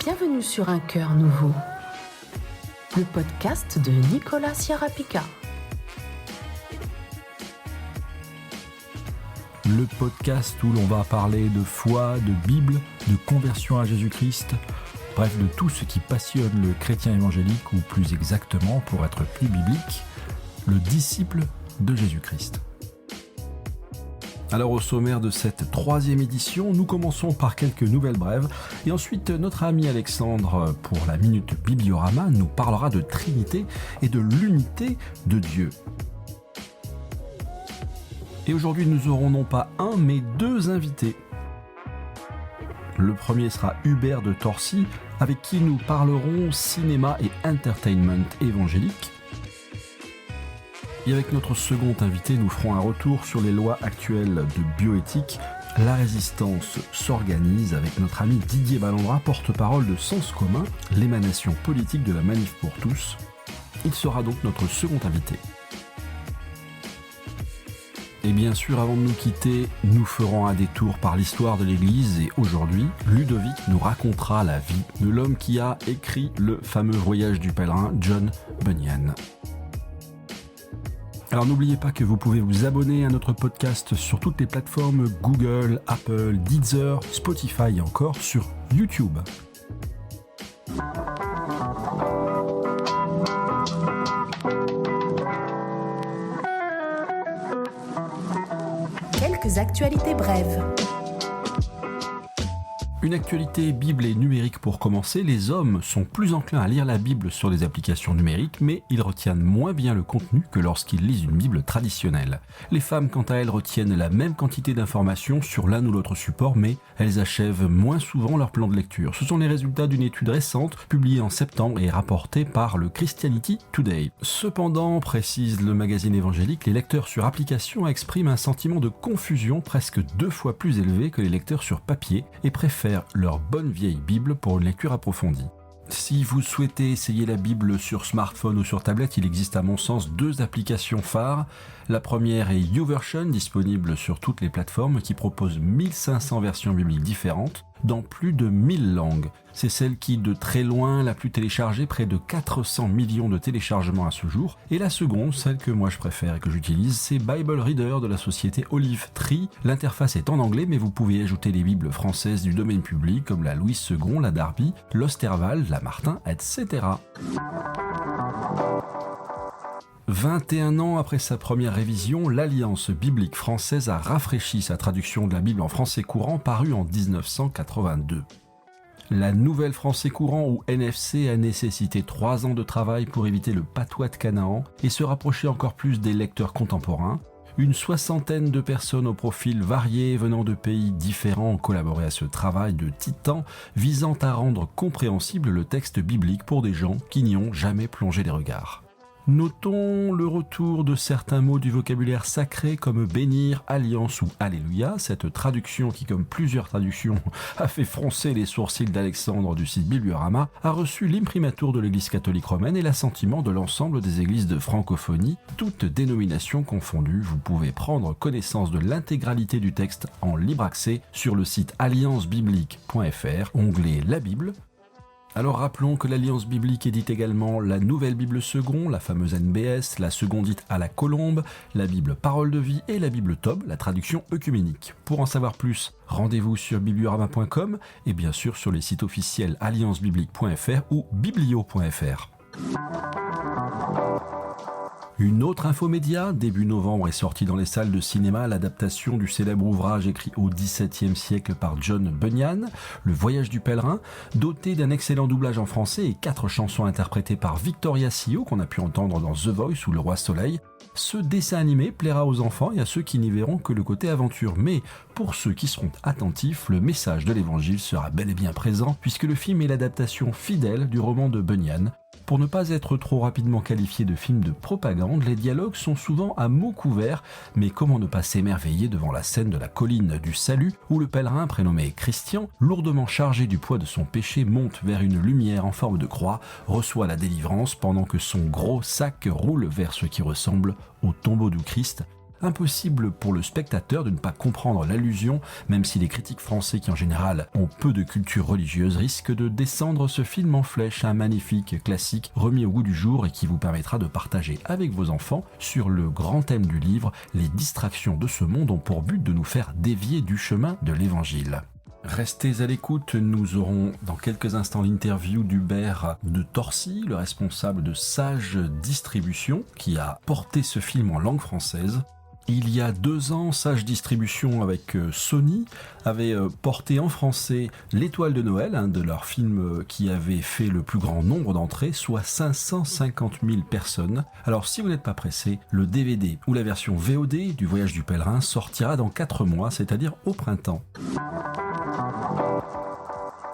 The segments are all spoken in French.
Bienvenue sur Un cœur nouveau, le podcast de Nicolas Sierra-Picard. Le podcast où l'on va parler de foi, de Bible, de conversion à Jésus-Christ, bref de tout ce qui passionne le chrétien évangélique, ou plus exactement, pour être plus biblique, le disciple de Jésus-Christ. Alors au sommaire de cette 3e édition, nous commençons par quelques nouvelles brèves et ensuite notre ami Alexandre, pour la Minute Bibliorama, nous parlera de Trinité et de l'unité de Dieu. Et aujourd'hui nous aurons non pas un mais 2 invités. Le premier sera Hubert de Torcy, avec qui nous parlerons cinéma et entertainment évangélique. Et avec notre second invité, nous ferons un retour sur les lois actuelles de bioéthique. La résistance s'organise avec notre ami Didier Ballandra, porte-parole de Sens Commun, l'émanation politique de la Manif pour tous. Il sera donc notre second invité. Et bien sûr, avant de nous quitter, nous ferons un détour par l'histoire de l'Église et aujourd'hui, Ludovic nous racontera la vie de l'homme qui a écrit le fameux Voyage du pèlerin, John Bunyan. Alors n'oubliez pas que vous pouvez vous abonner à notre podcast sur toutes les plateformes Google, Apple, Deezer, Spotify et encore sur YouTube. Quelques actualités brèves. Une actualité Bible et numérique pour commencer, les hommes sont plus enclins à lire la Bible sur des applications numériques, mais ils retiennent moins bien le contenu que lorsqu'ils lisent une Bible traditionnelle. Les femmes, quant à elles, retiennent la même quantité d'informations sur l'un ou l'autre support, mais elles achèvent moins souvent leur plan de lecture. Ce sont les résultats d'une étude récente, publiée en septembre et rapportée par le Christianity Today. Cependant, précise le magazine évangélique, les lecteurs sur application expriment un sentiment de confusion presque 2 fois plus élevé que les lecteurs sur papier et préfèrent leur bonne vieille Bible pour une lecture approfondie. Si vous souhaitez essayer la Bible sur smartphone ou sur tablette, il existe à mon sens 2 applications phares. La première est YouVersion, disponible sur toutes les plateformes, qui propose 1500 versions bibliques différentes dans plus de 1000 langues. C'est celle qui, de très loin, la plus téléchargée, près de 400 millions de téléchargements à ce jour. Et la seconde, celle que moi je préfère et que j'utilise, c'est Bible Reader de la société Olive Tree. L'interface est en anglais, mais vous pouvez ajouter les Bibles françaises du domaine public, comme la Louis II, la Darby, l'Osterwald, la Martin, etc. 21 ans après sa première révision, l'Alliance biblique française a rafraîchi sa traduction de la Bible en français courant parue en 1982. La Nouvelle Français courant ou NFC a nécessité 3 ans de travail pour éviter le patois de Canaan et se rapprocher encore plus des lecteurs contemporains. Une 60aine de personnes aux profils variés venant de pays différents ont collaboré à ce travail de titan visant à rendre compréhensible le texte biblique pour des gens qui n'y ont jamais plongé les regards. Notons le retour de certains mots du vocabulaire sacré comme bénir, alliance ou alléluia. Cette traduction qui, comme plusieurs traductions, a fait froncer les sourcils d'Alexandre du site Bibliorama, a reçu l'imprimatur de l'Église catholique romaine et l'assentiment de l'ensemble des églises de francophonie, toutes dénominations confondues. Vous pouvez prendre connaissance de l'intégralité du texte en libre accès sur le site alliancebiblique.fr, onglet La Bible. Alors rappelons que l'Alliance biblique édite également la Nouvelle Bible Second, la fameuse NBS, la Secondite à la Colombe, la Bible Parole de Vie et la Bible Tob, la traduction œcuménique. Pour en savoir plus, rendez-vous sur bibliorama.com et bien sûr sur les sites officiels alliancebiblique.fr ou biblio.fr. Une autre infomédia, début novembre est sortie dans les salles de cinéma l'adaptation du célèbre ouvrage écrit au XVIIe siècle par John Bunyan, Le Voyage du pèlerin, doté d'un excellent doublage en français et 4 chansons interprétées par Victoria Sio qu'on a pu entendre dans The Voice ou Le Roi Soleil. Ce dessin animé plaira aux enfants et à ceux qui n'y verront que le côté aventure, mais pour ceux qui seront attentifs, le message de l'évangile sera bel et bien présent puisque le film est l'adaptation fidèle du roman de Bunyan. Pour ne pas être trop rapidement qualifié de film de propagande, les dialogues sont souvent à mots couverts, mais comment ne pas s'émerveiller devant la scène de la colline du salut, où le pèlerin, prénommé Christian, lourdement chargé du poids de son péché, monte vers une lumière en forme de croix, reçoit la délivrance pendant que son gros sac roule vers ce qui ressemble au tombeau du Christ. Impossible pour le spectateur de ne pas comprendre l'allusion, même si les critiques français qui en général ont peu de culture religieuse risquent de descendre ce film en flèche, un magnifique classique remis au goût du jour et qui vous permettra de partager avec vos enfants sur le grand thème du livre, les distractions de ce monde ont pour but de nous faire dévier du chemin de l'évangile. Restez à l'écoute, nous aurons dans quelques instants l'interview d'Hubert de Torcy, le responsable de Sage Distribution, qui a porté ce film en langue française. Il y a 2 ans, Sage Distribution avec Sony avait porté en français L'Étoile de Noël, un de leurs films qui avait fait le plus grand nombre d'entrées, soit 550 000 personnes. Alors si vous n'êtes pas pressé, le DVD ou la version VOD du Voyage du Pèlerin sortira dans 4 mois, c'est-à-dire au printemps.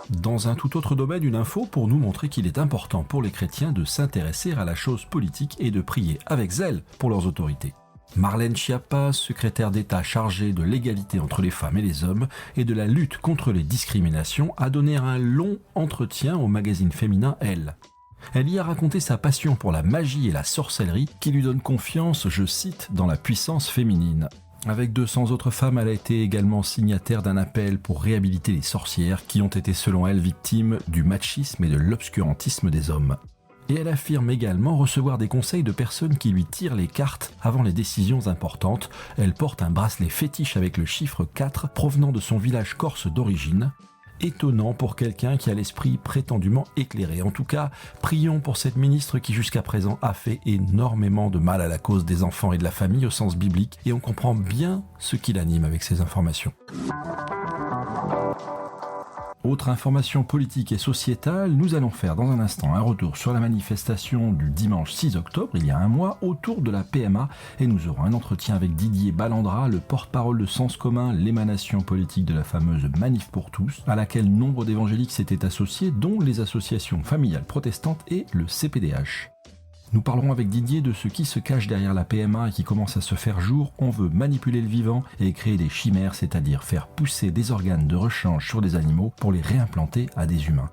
Dans un tout autre domaine, une info pour nous montrer qu'il est important pour les chrétiens de s'intéresser à la chose politique et de prier avec zèle pour leurs autorités. Marlène Schiappa, secrétaire d'État chargée de l'égalité entre les femmes et les hommes et de la lutte contre les discriminations, a donné un long entretien au magazine féminin Elle. Elle y a raconté sa passion pour la magie et la sorcellerie qui lui donne confiance, je cite, dans la puissance féminine. Avec 200 autres femmes, elle a été également signataire d'un appel pour réhabiliter les sorcières qui ont été selon elle victimes du machisme et de l'obscurantisme des hommes. Et elle affirme également recevoir des conseils de personnes qui lui tirent les cartes avant les décisions importantes. Elle porte un bracelet fétiche avec le chiffre 4 provenant de son village corse d'origine. Étonnant pour quelqu'un qui a l'esprit prétendument éclairé. En tout cas, prions pour cette ministre qui jusqu'à présent a fait énormément de mal à la cause des enfants et de la famille au sens biblique, et on comprend bien ce qui l'anime avec ces informations. Autre information politique et sociétale, nous allons faire dans un instant un retour sur la manifestation du dimanche 6 octobre, il y a un mois, autour de la PMA, et nous aurons un entretien avec Didier Ballandra, le porte-parole de Sens Commun, l'émanation politique de la fameuse Manif pour tous, à laquelle nombre d'évangéliques s'étaient associés, dont les associations familiales protestantes et le CPDH. Nous parlerons avec Didier de ce qui se cache derrière la PMA et qui commence à se faire jour. On veut manipuler le vivant et créer des chimères, c'est-à-dire faire pousser des organes de rechange sur des animaux pour les réimplanter à des humains.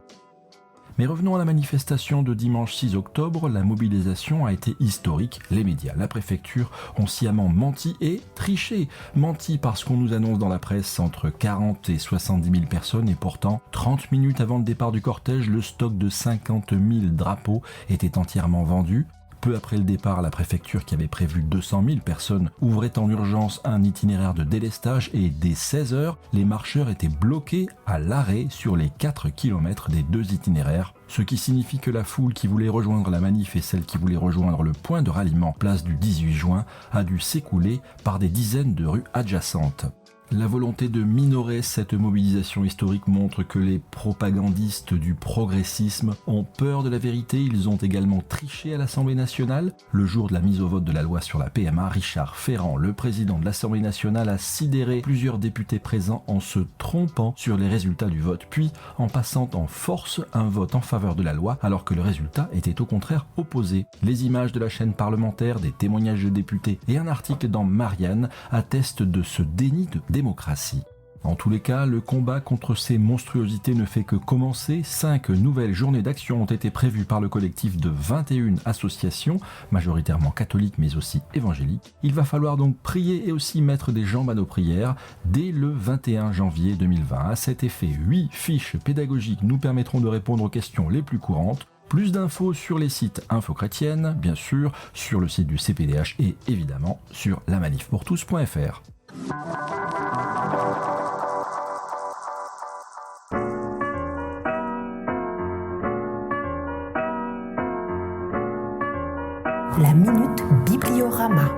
Mais revenons à la manifestation de dimanche 6 octobre, la mobilisation a été historique. Les médias, la préfecture ont sciemment menti et triché. Menti parce qu'on nous annonce dans la presse entre 40 et 70 000 personnes et pourtant, 30 minutes avant le départ du cortège, le stock de 50 000 drapeaux était entièrement vendu. Peu après le départ, la préfecture qui avait prévu 200 000 personnes ouvrait en urgence un itinéraire de délestage et dès 16h, les marcheurs étaient bloqués à l'arrêt sur les 4 km des 2 itinéraires, ce qui signifie que la foule qui voulait rejoindre la manif et celle qui voulait rejoindre le point de ralliement place du 18 juin a dû s'écouler par des dizaines de rues adjacentes. La volonté de minorer cette mobilisation historique montre que les propagandistes du progressisme ont peur de la vérité. Ils ont également triché à l'Assemblée nationale. Le jour de la mise au vote de la loi sur la PMA, Richard Ferrand, le président de l'Assemblée nationale, a sidéré plusieurs députés présents en se trompant sur les résultats du vote, puis en passant en force un vote en faveur de la loi alors que le résultat était au contraire opposé. Les images de la chaîne parlementaire, des témoignages de députés et un article dans Marianne attestent de ce déni de démocratie. En tous les cas, le combat contre ces monstruosités ne fait que commencer. 5 nouvelles journées d'action ont été prévues par le collectif de 21 associations, majoritairement catholiques mais aussi évangéliques. Il va falloir donc prier et aussi mettre des jambes à nos prières dès le 21 janvier 2020. À cet effet, 8 fiches pédagogiques nous permettront de répondre aux questions les plus courantes. Plus d'infos sur les sites Info Chrétienne, bien sûr, sur le site du CPDH et évidemment sur lamanifpourtous.fr. La Minute Bibliorama.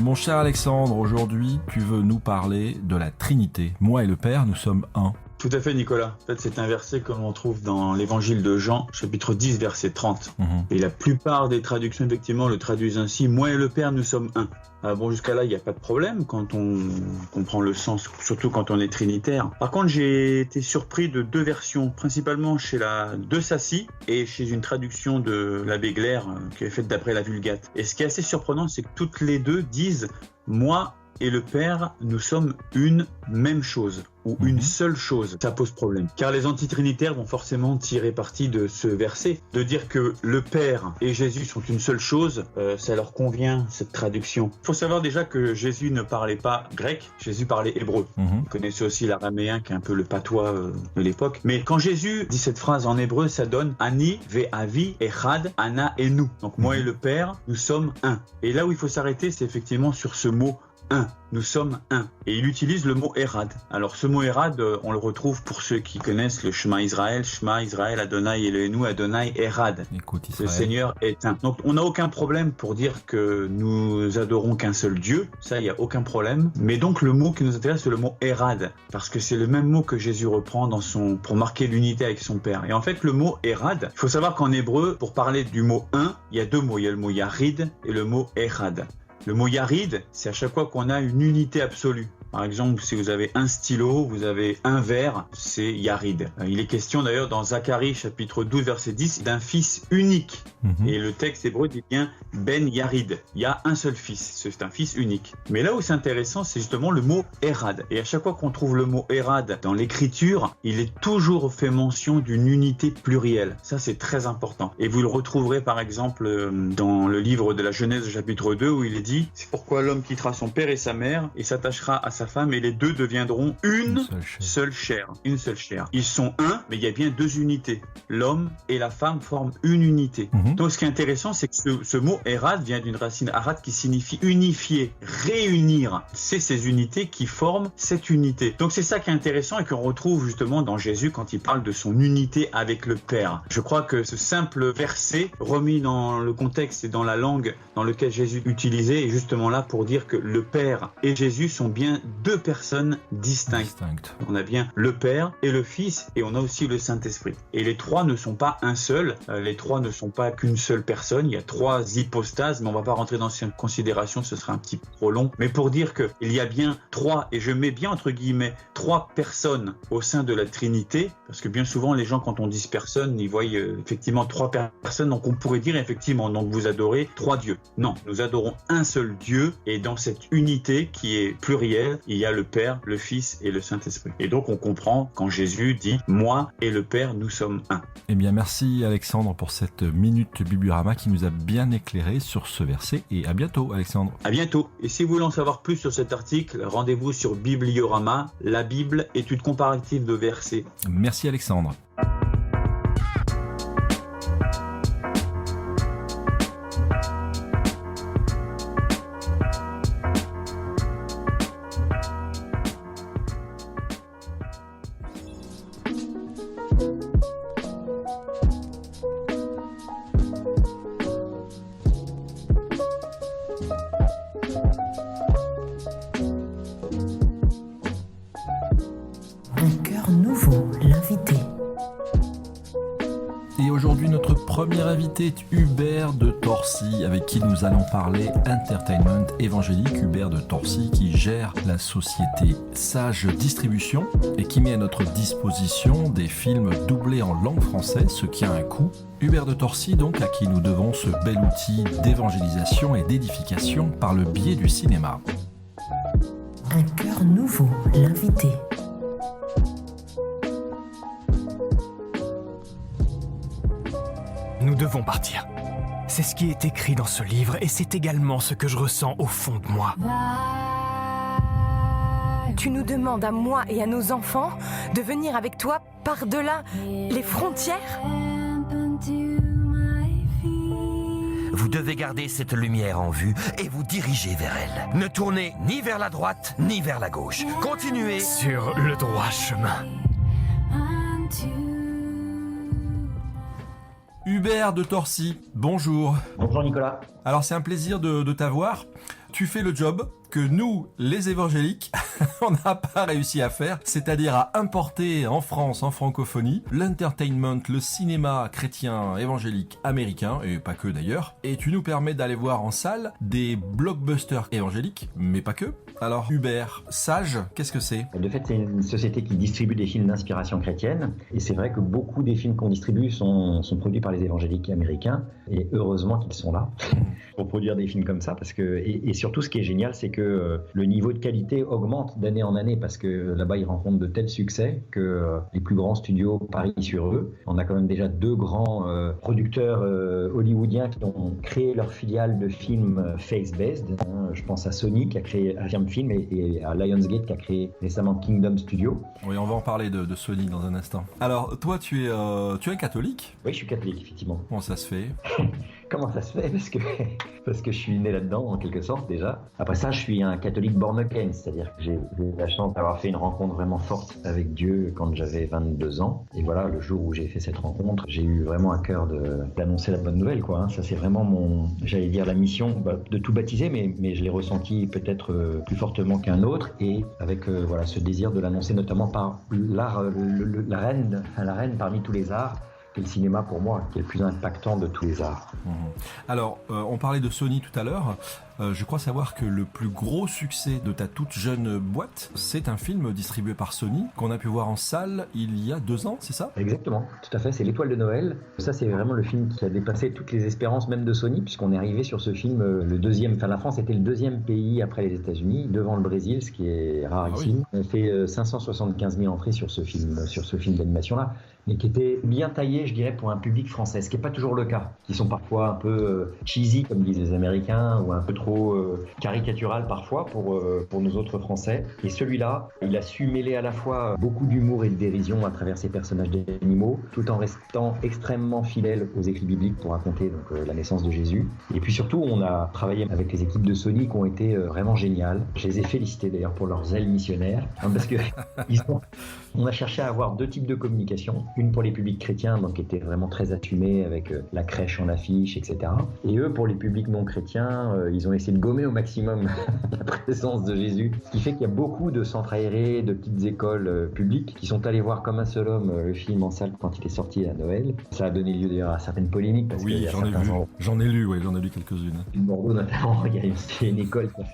Mon cher Alexandre, aujourd'hui, tu veux nous parler de la Trinité. Moi et le Père, nous sommes un. Tout à fait, Nicolas. En fait, c'est un verset que l'on trouve dans l'évangile de Jean, chapitre 10, verset 30. Et la plupart des traductions, effectivement, le traduisent ainsi. Moi et le Père, nous sommes un. Bon, jusqu'à là, il n'y a pas de problème quand on comprend le sens, surtout quand on est trinitaire. Par contre, j'ai été surpris de 2 versions, principalement chez la de Sassy et chez une traduction de l'abbé Glaire qui est faite d'après la Vulgate. Et ce qui est assez surprenant, c'est que toutes les deux disent « moi et le Père, nous sommes une même chose ou une seule chose. Ça pose problème. Car les antitrinitaires vont forcément tirer parti de ce verset. De dire que le Père et Jésus sont une seule chose, ça leur convient, cette traduction. Il faut savoir déjà que Jésus ne parlait pas grec, Jésus parlait hébreu. Vous connaissez aussi l'araméen qui est un peu le patois de l'époque. Mais quand Jésus dit cette phrase en hébreu, ça donne Ani ve'avi echad, Ana et nous. Donc moi et le Père, nous sommes un. Et là où il faut s'arrêter, c'est effectivement sur ce mot un. Nous sommes un. Et il utilise le mot Erad. Alors ce mot Erad, on le retrouve pour ceux qui connaissent le Shema Israël, Adonai Eloheinu, Adonai Erad. Écoute, le Seigneur est un. Donc on n'a aucun problème pour dire que nous adorons qu'un seul Dieu, ça il n'y a aucun problème. Mais donc le mot qui nous intéresse, c'est le mot Erad, parce que c'est le même mot que Jésus reprend pour marquer l'unité avec son Père. Et en fait le mot Erad, il faut savoir qu'en hébreu, pour parler du mot un, il y a deux mots, il y a le mot Yarid et le mot Erad. Le mot Yarid, c'est à chaque fois qu'on a une unité absolue. Par exemple, si vous avez un stylo, vous avez un verre, c'est Yarid. Il est question d'ailleurs dans Zacharie chapitre 12 verset 10 d'un fils unique. Et le texte hébreu dit bien Ben Yarid. Il y a un seul fils, c'est un fils unique. Mais là où c'est intéressant, c'est justement le mot Erad. Et à chaque fois qu'on trouve le mot Erad dans l'écriture, il est toujours fait mention d'une unité plurielle. Ça c'est très important. Et vous le retrouverez par exemple dans le livre de la Genèse chapitre 2 où il est dit « C'est pourquoi l'homme quittera son père et sa mère et s'attachera à sa femme et les deux deviendront une seule chair. Une seule chair. Ils sont un, mais il y a bien deux unités. L'homme et la femme forment une unité. Donc ce qui est intéressant, c'est que ce mot Erad vient d'une racine arad qui signifie unifier, réunir. C'est ces unités qui forment cette unité. Donc c'est ça qui est intéressant et qu'on retrouve justement dans Jésus quand il parle de son unité avec le Père. Je crois que ce simple verset, remis dans le contexte et dans la langue dans lequel Jésus utilisait, est justement là pour dire que le Père et Jésus sont bien deux personnes distinctes. On a bien le Père et le Fils et on a aussi le Saint-Esprit. Et les trois ne sont pas un seul, les trois ne sont pas qu'une seule personne, il y a trois hypostases, mais on ne va pas rentrer dans ces considérations, ce sera un petit peu trop long. Mais pour dire qu'il y a bien trois, et je mets bien entre guillemets, trois personnes au sein de la Trinité, parce que bien souvent les gens quand on dit personne, ils voient effectivement trois personnes, donc on pourrait dire effectivement, donc vous adorez trois dieux. Non, nous adorons un seul Dieu et dans cette unité qui est plurielle, il y a le Père, le Fils et le Saint-Esprit. Et donc on comprend quand Jésus dit « Moi et le Père, nous sommes un ». Eh bien merci Alexandre pour cette minute Bibliorama qui nous a bien éclairé sur ce verset et à bientôt Alexandre. À bientôt. Et si vous voulez en savoir plus sur cet article, rendez-vous sur Bibliorama, la Bible, étude comparative de versets. Merci Alexandre. Nouveau, l'invité. Et aujourd'hui, notre premier invité est Hubert de Torcy, avec qui nous allons parler entertainment évangélique. Hubert de Torcy qui gère la société Sage Distribution et qui met à notre disposition des films doublés en langue française, ce qui a un coût. Hubert de Torcy, donc, à qui nous devons ce bel outil d'évangélisation et d'édification par le biais du cinéma. Un cœur nouveau, l'invité. Nous devons partir. C'est ce qui est écrit dans ce livre et c'est également ce que je ressens au fond de moi. Tu nous demandes à moi et à nos enfants de venir avec toi par-delà les frontières ? Vous devez garder cette lumière en vue et vous diriger vers elle. Ne tournez ni vers la droite ni vers la gauche. Continuez sur le droit chemin. Hubert de Torcy, bonjour. Bonjour Nicolas. Alors c'est un plaisir de t'avoir. Tu fais le job que nous, les évangéliques, on n'a pas réussi à faire, c'est-à-dire à importer en France, en francophonie, l'entertainment, le cinéma chrétien évangélique américain, et pas que d'ailleurs, et tu nous permets d'aller voir en salle des blockbusters évangéliques, mais pas que. Alors Hubert, Sage, qu'est-ce que c'est ? De fait, c'est une société qui distribue des films d'inspiration chrétienne, et c'est vrai que beaucoup des films qu'on distribue sont produits par les évangéliques américains, et heureusement qu'ils sont là pour produire des films comme ça, parce que et surtout ce qui est génial, c'est que le niveau de qualité augmente d'année en année, parce que là-bas ils rencontrent de tels succès que les plus grands studios parient sur eux. On a quand même déjà 2 grands producteurs hollywoodiens qui ont créé leur filiale de films face-based. Je pense à Sony qui a créé Affirm Film et à Lionsgate qui a créé récemment Kingdom Studio. Oui, on va en parler de Sony dans un instant. Alors toi, tu es catholique ? Oui, je suis catholique, effectivement. Bon, ça se fait. Comment ça se fait ? Parce que je suis né là-dedans, en quelque sorte, déjà. Après ça, je suis un catholique born again, c'est-à-dire que j'ai eu la chance d'avoir fait une rencontre vraiment forte avec Dieu quand j'avais 22 ans. Et voilà, le jour où j'ai fait cette rencontre, j'ai eu vraiment à cœur d'annoncer la bonne nouvelle, quoi. Ça, c'est vraiment j'allais dire, la mission de tout baptiser, mais je l'ai ressenti peut-être plus fortement qu'un autre, et avec voilà, ce désir de l'annoncer notamment par l'art, la reine parmi tous les arts, le cinéma pour moi, qui est le plus impactant de tous les arts. Alors, on parlait de Sony tout à l'heure. Je crois savoir que le plus gros succès de ta toute jeune boîte, c'est un film distribué par Sony, qu'on a pu voir en salle il y a 2 ans, c'est ça ? Exactement, tout à fait, c'est L'Étoile de Noël. Ça, c'est vraiment le film qui a dépassé toutes les espérances, même de Sony, puisqu'on est arrivé sur ce film, la France était le 2e pays après les États-Unis, devant le Brésil, ce qui est rarissime. Ah oui. On a fait 575 000 entrées sur ce film d'animation-là, mais qui était bien taillé, je dirais, pour un public français, ce qui n'est pas toujours le cas, qui sont parfois un peu cheesy, comme disent les Américains, ou un peu trop caricatural parfois pour nous autres Français. Et celui-là, il a su mêler à la fois beaucoup d'humour et de dérision à travers ses personnages d'animaux, tout en restant extrêmement fidèle aux écrits bibliques pour raconter donc, la naissance de Jésus. Et puis surtout, on a travaillé avec les équipes de Sony qui ont été vraiment géniales. Je les ai félicités d'ailleurs pour leur zèle missionnaire, parce que on a cherché à avoir 2 types de communication. Une pour les publics chrétiens, donc qui était vraiment très assumée avec la crèche en affiche, etc. Et eux, pour les publics non chrétiens, ils ont essayé de gommer au maximum la présence de Jésus. Ce qui fait qu'il y a beaucoup de centres aérés, de petites écoles publiques qui sont allés voir comme un seul homme le film en salle quand il est sorti à Noël. Ça a donné lieu d'ailleurs à certaines polémiques. Parce oui, j'en ai lu quelques-unes. Bordeaux notamment, il y a une école qui a fait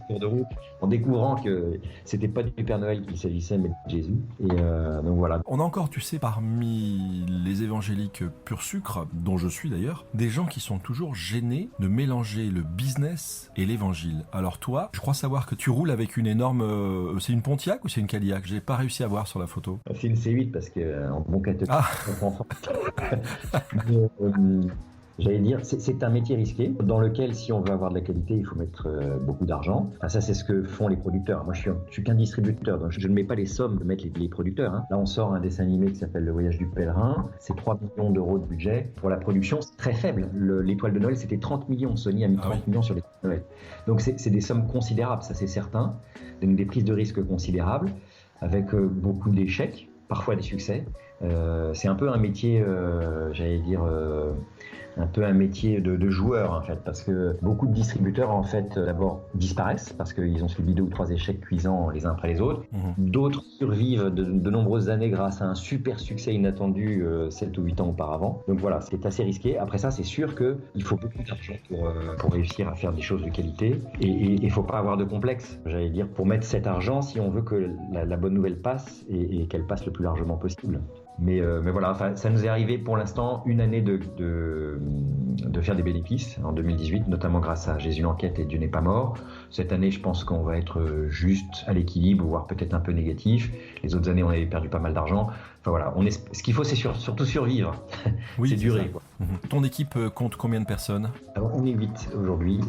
cours de route en découvrant que c'était pas du Père Noël qu'il s'agissait mais de Jésus. Et donc voilà. On a encore, tu sais, parmi les évangéliques pur sucre, dont je suis d'ailleurs, des gens qui sont toujours gênés de mélanger le business et l'évangile. Alors toi, je crois savoir que tu roules avec une énorme... c'est une Pontiac ou c'est une Cadillac ? J'ai pas réussi à voir sur la photo. C'est une C8 parce que en bon catholique, j'allais dire, c'est un métier risqué dans lequel, si on veut avoir de la qualité, il faut mettre beaucoup d'argent. Enfin, ça, c'est ce que font les producteurs. Moi, je suis qu'un distributeur, donc je ne mets pas les sommes de mettre les producteurs. Hein. Là, on sort un dessin animé qui s'appelle Le Voyage du Pèlerin. C'est 3 millions d'euros de budget. Pour la production, c'est très faible. L'Étoile de Noël, c'était 30 millions. Sony a mis 30 millions sur l'Étoile de Noël. Donc, c'est des sommes considérables, ça, c'est certain. Donc, des prises de risques considérables, avec beaucoup d'échecs, parfois des succès. C'est un peu un métier, j'allais dire... un peu un métier de joueur en fait, parce que beaucoup de distributeurs en fait d'abord disparaissent parce qu'ils ont subi 2 ou 3 échecs cuisants les uns après les autres. D'autres survivent de nombreuses années grâce à un super succès inattendu 7 ou 8 ans auparavant. Donc voilà, c'est assez risqué. Après ça, c'est sûr qu'il faut beaucoup d'argent pour réussir à faire des choses de qualité, et il faut pas avoir de complexe, j'allais dire, pour mettre cet argent si on veut que la bonne nouvelle passe et qu'elle passe le plus largement possible. Mais voilà, enfin, ça nous est arrivé pour l'instant une année de faire des bénéfices en 2018, notamment grâce à Jésus l'enquête et Dieu n'est pas mort. Cette année, je pense qu'on va être juste à l'équilibre, voire peut-être un peu négatif. Les autres années, on avait perdu pas mal d'argent. Enfin voilà, ce qu'il faut, c'est surtout survivre. Oui, c'est durer, quoi. Ton équipe compte combien de personnes ? Alors, on est 8 aujourd'hui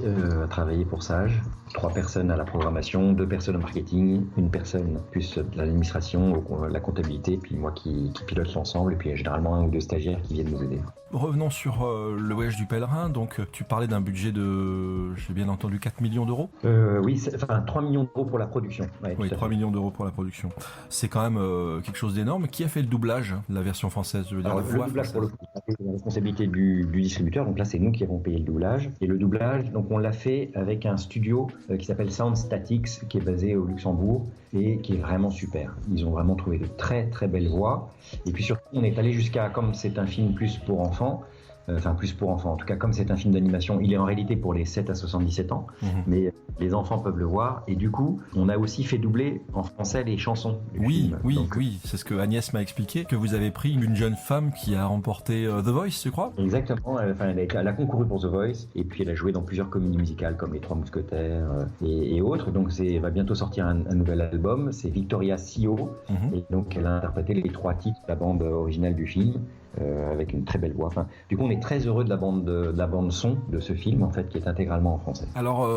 à travailler pour Sage. 3 personnes à la programmation, 2 personnes au marketing, 1 personne plus de l'administration, la comptabilité, puis moi qui pilote l'ensemble, et puis généralement 1 ou 2 stagiaires qui viennent nous aider. Revenons sur le voyage du pèlerin. Donc tu parlais d'un budget de, j'ai bien entendu, 4 millions d'euros ? Oui, 3 millions d'euros pour la production. Ouais, oui, 3 millions d'euros pour la production. C'est quand même quelque chose d'énorme. Qui a fait le doublage, la version française, je veux dire? Alors, le doublage, pour le coup, la responsabilité du distributeur. Donc là, c'est nous qui avons payé le doublage. Et le doublage, donc on l'a fait avec un studio qui s'appelle Sound Statics, qui est basé au Luxembourg et qui est vraiment super. Ils ont vraiment trouvé de très très belles voix. Et puis surtout, on est allé jusqu'à, comme c'est un film plus pour enfants, en tout cas, comme c'est un film d'animation, il est en réalité pour les 7 à 77 ans, mais les enfants peuvent le voir. Et du coup, on a aussi fait doubler en français les chansons du film. Oui, c'est ce que Agnès m'a expliqué, que vous avez pris une jeune femme qui a remporté The Voice, je crois. Exactement, elle a concouru pour The Voice, et puis elle a joué dans plusieurs comédies musicales comme Les Trois Mousquetaires et autres. Donc elle va bientôt sortir un nouvel album, c'est Victoria Sio, et donc elle a interprété les 3 titres de la bande originale du film. Avec une très belle voix. Du coup, on est très heureux de la bande son de ce film, en fait, qui est intégralement en français. Alors,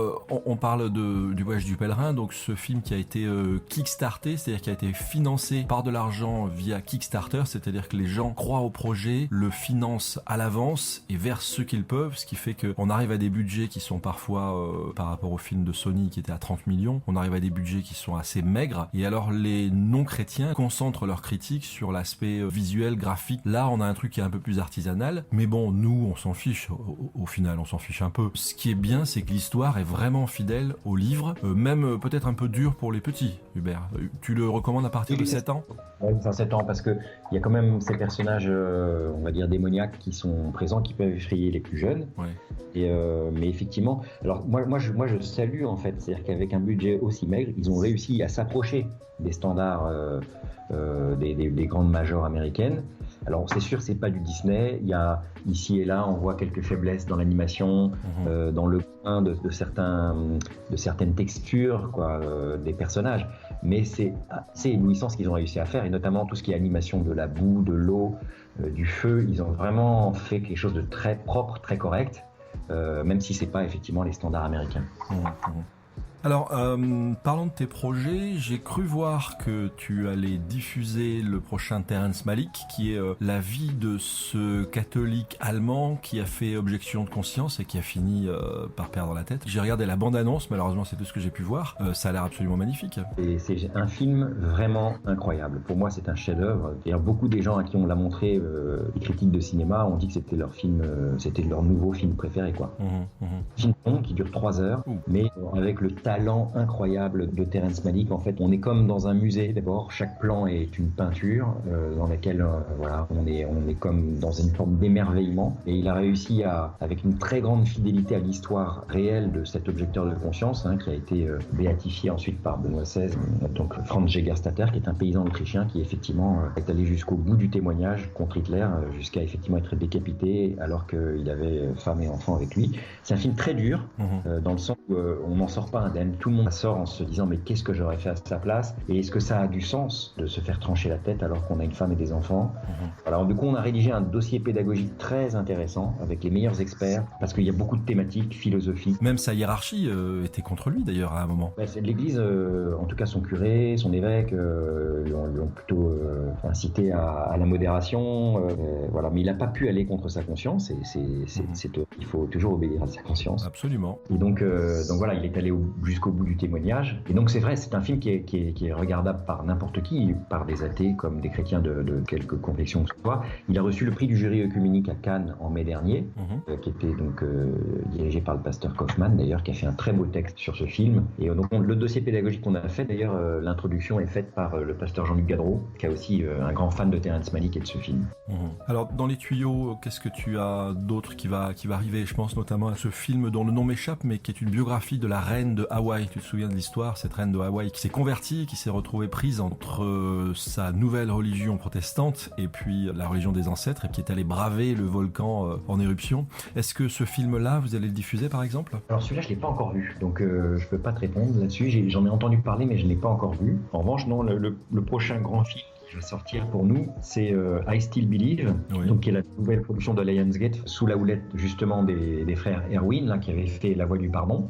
on parle du Voyage du Pèlerin, donc ce film qui a été kickstarté, c'est-à-dire qui a été financé par de l'argent via Kickstarter, c'est-à-dire que les gens croient au projet, le financent à l'avance et versent ce qu'ils peuvent, ce qui fait qu'on arrive à des budgets qui sont parfois, par rapport au film de Sony qui était à 30 millions, on arrive à des budgets qui sont assez maigres. Et alors, les non-chrétiens concentrent leurs critiques sur l'aspect visuel, graphique. Là, on a un truc qui est un peu plus artisanal, mais bon, nous on s'en fiche, au final on s'en fiche un peu. Ce qui est bien, c'est que l'histoire est vraiment fidèle au livre, même peut-être un peu dur pour les petits. Hubert, tu le recommandes à partir de 7 ans? Oui, c'est à 7 ans, parce qu'il y a quand même ces personnages, on va dire démoniaques, qui sont présents, qui peuvent effrayer les plus jeunes. Ouais. Mais effectivement, alors moi je salue en fait, c'est-à-dire qu'avec un budget aussi maigre, ils ont réussi à s'approcher des standards des grandes majors américaines. Alors c'est sûr, c'est pas du Disney. Il y a ici et là, on voit quelques faiblesses dans l'animation, dans le grain de certaines textures, des personnages. Mais c'est éblouissant ce qu'ils ont réussi à faire, et notamment tout ce qui est animation de la boue, de l'eau, du feu. Ils ont vraiment fait quelque chose de très propre, très correct, même si c'est pas effectivement les standards américains. Alors, parlons de tes projets, j'ai cru voir que tu allais diffuser le prochain Terrence Malick, qui est la vie de ce catholique allemand qui a fait objection de conscience et qui a fini par perdre la tête. J'ai regardé la bande-annonce, malheureusement c'est tout ce que j'ai pu voir, ça a l'air absolument magnifique. Et c'est un film vraiment incroyable. Pour moi, c'est un chef-d'œuvre. Beaucoup des gens à qui on l'a montré, les critiques de cinéma, ont dit que c'était leur film, c'était leur nouveau film préféré, quoi. Film long qui dure 3 heures, mais avec le talent incroyable de Terrence Malick. En fait, on est comme dans un musée. D'abord, chaque plan est une peinture dans laquelle on est comme dans une forme d'émerveillement. Et il a réussi avec une très grande fidélité à l'histoire réelle de cet objecteur de conscience, qui a été béatifié ensuite par Benoît XVI, donc Franz Jägerstätter, qui est un paysan autrichien qui effectivement est allé jusqu'au bout du témoignage contre Hitler, jusqu'à effectivement être décapité alors qu'il avait femme et enfant avec lui. C'est un film très dur, dans le sens où on n'en sort pas indemne. Tout le monde sort en se disant mais qu'est-ce que j'aurais fait à sa place, et est-ce que ça a du sens de se faire trancher la tête alors qu'on a une femme et des enfants. Alors du coup on a rédigé un dossier pédagogique très intéressant avec les meilleurs experts, parce qu'il y a beaucoup de thématiques philosophiques. Même sa hiérarchie était contre lui d'ailleurs à un moment. L'église, en tout cas son curé, son évêque lui ont plutôt incité à la modération, mais il n'a pas pu aller contre sa conscience, et il faut toujours obéir à sa conscience. Absolument. Et donc voilà, il est allé jusqu'au bout du témoignage. Et donc c'est vrai, c'est un film qui est regardable par n'importe qui, par des athées comme des chrétiens de quelque conviction que ce soit. Il a reçu le prix du jury œcuménique à Cannes en mai dernier, qui était donc dirigé par le pasteur Kaufmann d'ailleurs, qui a fait un très beau texte sur ce film. Et donc le dossier pédagogique qu'on a fait, d'ailleurs l'introduction est faite par le pasteur Jean-Luc Gadreau, qui est aussi un grand fan de Terrence Malick et de ce film. Alors dans les tuyaux, qu'est-ce que tu as d'autre qui va arriver? Je pense notamment à ce film dont le nom m'échappe, mais qui est une biographie de la reine de Hawaï. Tu te souviens de l'histoire, cette reine de Hawaï qui s'est convertie, qui s'est retrouvée prise entre sa nouvelle religion protestante et puis la religion des ancêtres, et qui est allée braver le volcan en éruption. Est-ce que ce film-là, vous allez le diffuser par exemple? Alors celui-là, je ne l'ai pas encore vu, donc je peux pas te répondre là-dessus. J'en ai entendu parler, mais je ne l'ai pas encore vu. En revanche, non, le prochain grand film qui va sortir pour nous, c'est I Still Believe, donc qui est la nouvelle production de Lionsgate, sous la houlette justement des frères Erwin, là, qui avaient fait La Voix du Pardon,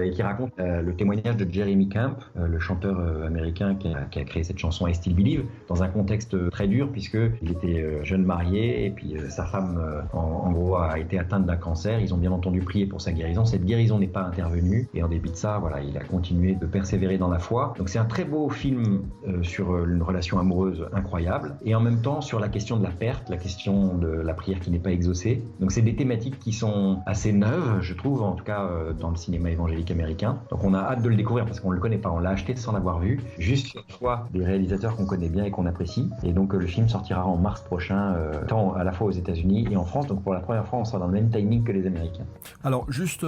et qui raconte le témoignage de Jeremy Camp, le chanteur américain qui a créé cette chanson I Still Believe, dans un contexte très dur, puisqu'il était jeune marié, et puis sa femme, en gros, a été atteinte d'un cancer. Ils ont bien entendu prié pour sa guérison. Cette guérison n'est pas intervenue, et en dépit de ça, il a continué de persévérer dans la foi. Donc c'est un très beau film sur une relation amoureuse choses incroyables. Et en même temps, sur la question de la perte, la question de la prière qui n'est pas exaucée. Donc c'est des thématiques qui sont assez neuves, je trouve, en tout cas dans le cinéma évangélique américain. Donc on a hâte de le découvrir parce qu'on ne le connaît pas, on l'a acheté sans l'avoir vu, juste sur le choix des réalisateurs qu'on connaît bien et qu'on apprécie. Et donc le film sortira en mars prochain, tant à la fois aux États-Unis et en France. Donc pour la première fois, on sera dans le même timing que les Américains. Alors juste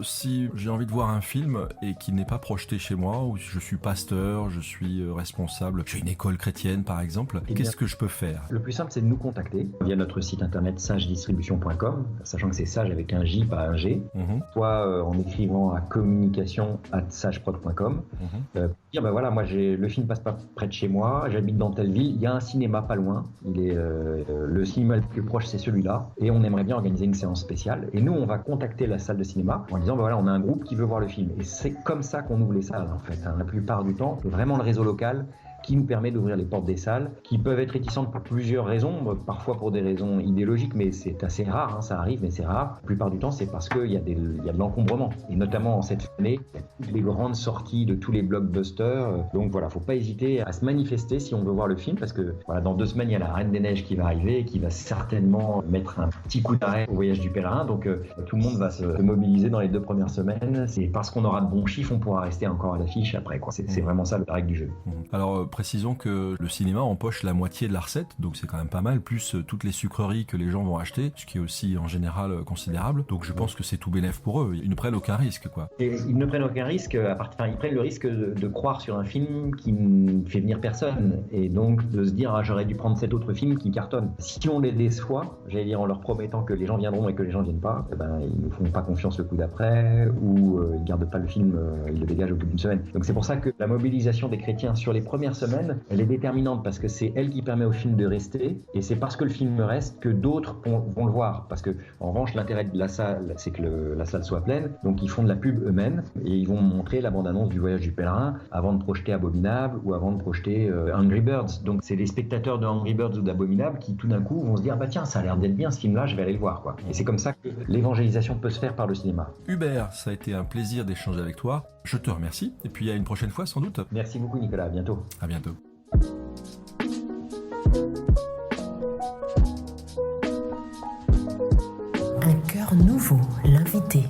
si j'ai envie de voir un film et qu'il n'est pas projeté chez moi, ou je suis pasteur, je suis responsable, j'ai une école chrétienne par exemple, qu'est-ce que je peux faire? Le plus simple, c'est de nous contacter via notre site internet sagedistribution.com, sachant que c'est sage avec un J, pas un G, soit en écrivant à communication@sageprod.com. Dire, ben voilà, moi le film passe pas près de chez moi, j'habite dans telle ville, il y a un cinéma pas loin, il est le cinéma le plus proche, c'est celui-là, et on aimerait bien organiser une séance spéciale. Et nous, on va contacter la salle de cinéma en disant, ben voilà, on a un groupe qui veut voir le film. Et c'est comme ça qu'on ouvre les salles, en fait. La plupart du temps, c'est vraiment le réseau local qui nous permet d'ouvrir les portes des salles, qui peuvent être réticentes pour plusieurs raisons, parfois pour des raisons idéologiques, mais c'est assez rare, ça arrive, mais c'est rare. La plupart du temps, c'est parce qu'il y a de l'encombrement. Et notamment en cette année, il y a toutes les grandes sorties de tous les blockbusters. Donc voilà, faut pas hésiter à se manifester si on veut voir le film, parce que voilà, dans 2 semaines, il y a la Reine des Neiges qui va arriver et qui va certainement mettre un petit coup d'arrêt au voyage du pèlerin. Donc tout le monde va se mobiliser dans les 2 premières semaines. C'est parce qu'on aura de bons chiffres, on pourra rester encore à l'affiche après, quoi. C'est vraiment ça la règle du jeu. Alors précisons que le cinéma empoche la moitié de la recette, donc c'est quand même pas mal, plus toutes les sucreries que les gens vont acheter, ce qui est aussi en général considérable. Donc je pense que c'est tout bénef pour eux. Ils ne prennent aucun risque, quoi. Et ils ne prennent aucun risque, ils prennent le risque de croire sur un film qui ne fait venir personne, et donc de se dire j'aurais dû prendre cet autre film qui cartonne. Si on les déçoit, j'allais dire en leur promettant que les gens viendront et que les gens viennent pas, ils ne font pas confiance le coup d'après, ou ils gardent pas le film, ils le dégagent au bout d'une semaine. Donc c'est pour ça que la mobilisation des chrétiens sur les premières semaines, elle est déterminante, parce que c'est elle qui permet au film de rester, et c'est parce que le film reste que d'autres vont le voir. Parce que en revanche, l'intérêt de la salle, c'est que la salle soit pleine, donc ils font de la pub eux-mêmes, et ils vont montrer la bande-annonce du Voyage du Pèlerin avant de projeter Abominable ou avant de projeter Angry Birds. Donc c'est les spectateurs de Angry Birds ou d'Abominable qui tout d'un coup vont se dire tiens, ça a l'air d'être bien ce film-là, je vais aller le voir, quoi. Et c'est comme ça que l'évangélisation peut se faire par le cinéma. Hubert, ça a été un plaisir d'échanger avec toi. Je te remercie, et puis à une prochaine fois sans doute. Merci beaucoup Nicolas, à bientôt. À bientôt. Un cœur nouveau, l'invité.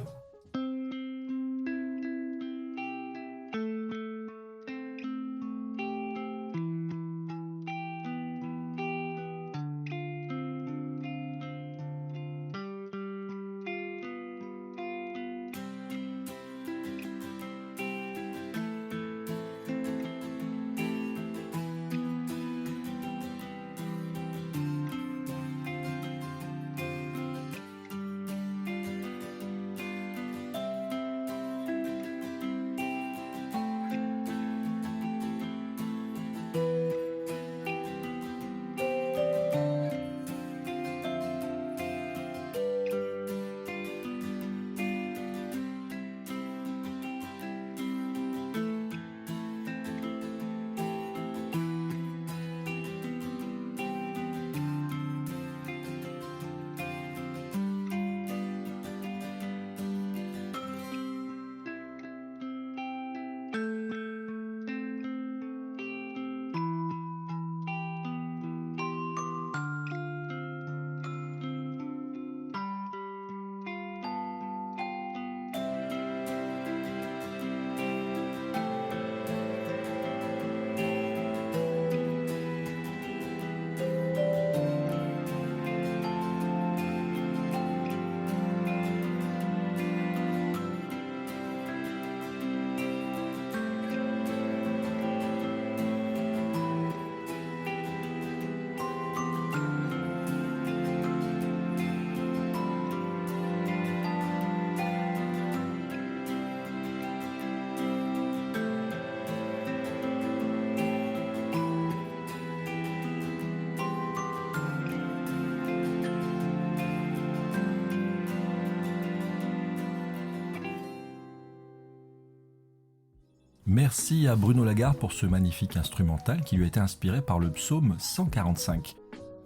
Merci à Bruno Lagarde pour ce magnifique instrumental qui lui a été inspiré par le psaume 145.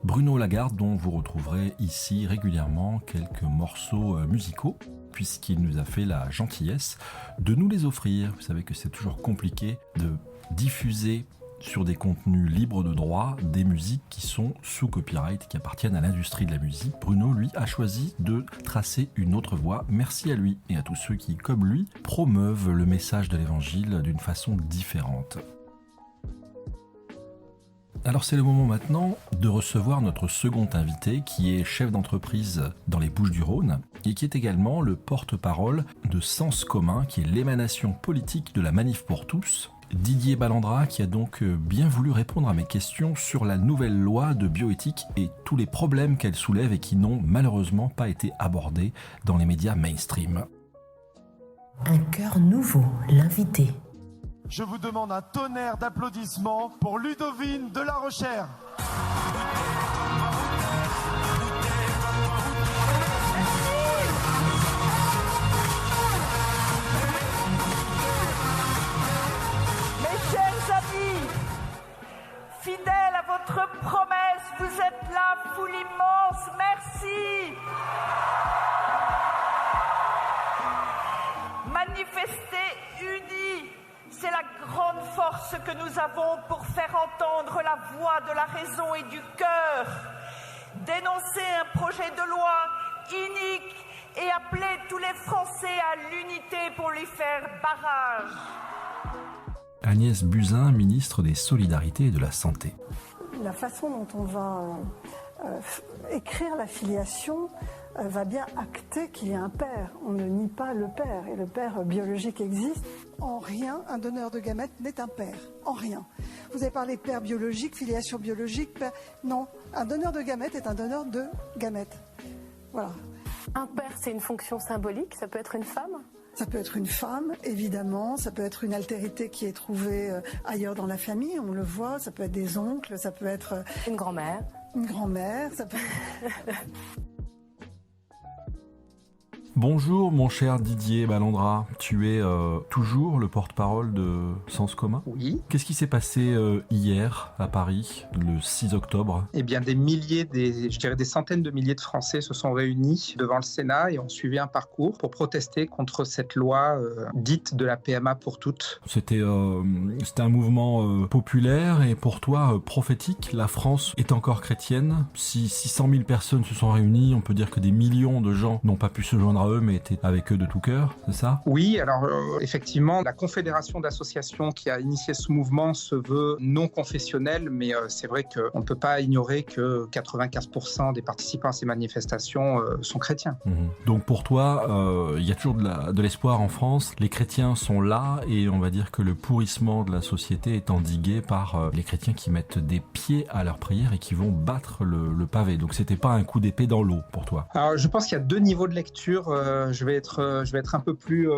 Bruno Lagarde, dont vous retrouverez ici régulièrement quelques morceaux musicaux, puisqu'il nous a fait la gentillesse de nous les offrir. Vous savez que c'est toujours compliqué de diffuser sur des contenus libres de droit, des musiques qui sont sous copyright, qui appartiennent à l'industrie de la musique. Bruno, lui, a choisi de tracer une autre voie. Merci à lui et à tous ceux qui, comme lui, promeuvent le message de l'Évangile d'une façon différente. Alors c'est le moment maintenant de recevoir notre second invité qui est chef d'entreprise dans les Bouches-du-Rhône et qui est également le porte-parole de Sens commun, qui est l'émanation politique de la Manif pour tous. Didier Ballandra, qui a donc bien voulu répondre à mes questions sur la nouvelle loi de bioéthique et tous les problèmes qu'elle soulève et qui n'ont malheureusement pas été abordés dans les médias mainstream. Un cœur nouveau, l'invité. Je vous demande un tonnerre d'applaudissements pour Ludovine de la Rochère. Mes chers amis, fidèles à votre promesse, vous êtes là, foule immense, merci. Manifestez unis. C'est la grande force que nous avons pour faire entendre la voix de la raison et du cœur. Dénoncer un projet de loi inique et appeler tous les Français à l'unité pour lui faire barrage. Agnès Buzyn, ministre des Solidarités et de la Santé. La façon dont on va écrire la filiation va bien acter qu'il y a un père. On ne nie pas le père, et le père biologique existe. En rien, un donneur de gamètes n'est un père. En rien. Vous avez parlé de père biologique, filiation biologique, père... Non, un donneur de gamètes est un donneur de gamètes. Voilà. Un père, c'est une fonction symbolique, ça peut être une femme ? Ça peut être une femme, évidemment, ça peut être une altérité qui est trouvée ailleurs dans la famille, on le voit, ça peut être des oncles, ça peut être... Une grand-mère. Une grand-mère, ça peut... Bonjour mon cher Didier Ballandra, tu es toujours le porte-parole de Sens commun ? Oui. Qu'est-ce qui s'est passé hier à Paris, le 6 octobre ? Eh bien je dirais des centaines de milliers de Français se sont réunis devant le Sénat et ont suivi un parcours pour protester contre cette loi dite de la PMA pour toutes. C'était un mouvement populaire et pour toi prophétique. La France est encore chrétienne. Si 600 000 personnes se sont réunies, on peut dire que des millions de gens n'ont pas pu se joindre à eux, mais étaient avec eux de tout cœur, c'est ça ? Oui, alors effectivement, la Confédération d'associations qui a initié ce mouvement se veut non confessionnelle, mais c'est vrai qu'on ne peut pas ignorer que 95% des participants à ces manifestations sont chrétiens. Donc pour toi, il y a toujours de l'espoir en France. Les chrétiens sont là et on va dire que le pourrissement de la société est endigué par les chrétiens qui mettent des pieds à leur prière et qui vont battre le pavé. Donc c'était pas un coup d'épée dans l'eau pour toi. Alors je pense qu'il y a deux niveaux de lecture. Je vais être un peu plus